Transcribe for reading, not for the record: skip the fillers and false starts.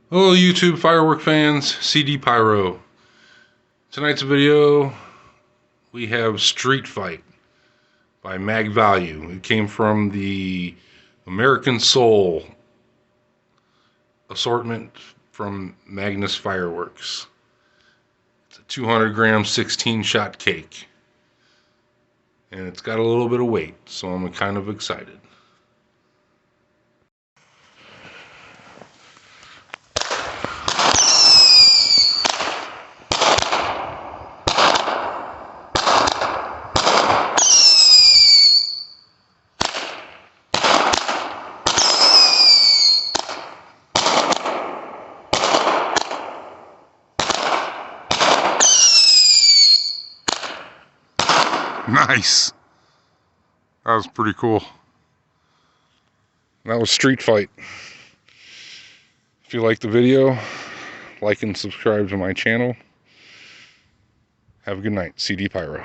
Hello YouTube firework fans, CD Pyro. Tonight's video, we have Street Fight by Mag Value. It came from the American Soul assortment from Magnus Fireworks. It's a 200 gram 16 shot cake. And it's got a little bit of weight, so I'm kind of excited. Nice. That was pretty cool. That was Street Fight. If you like the video, like and subscribe to my channel. Have a good night. CD Pyro.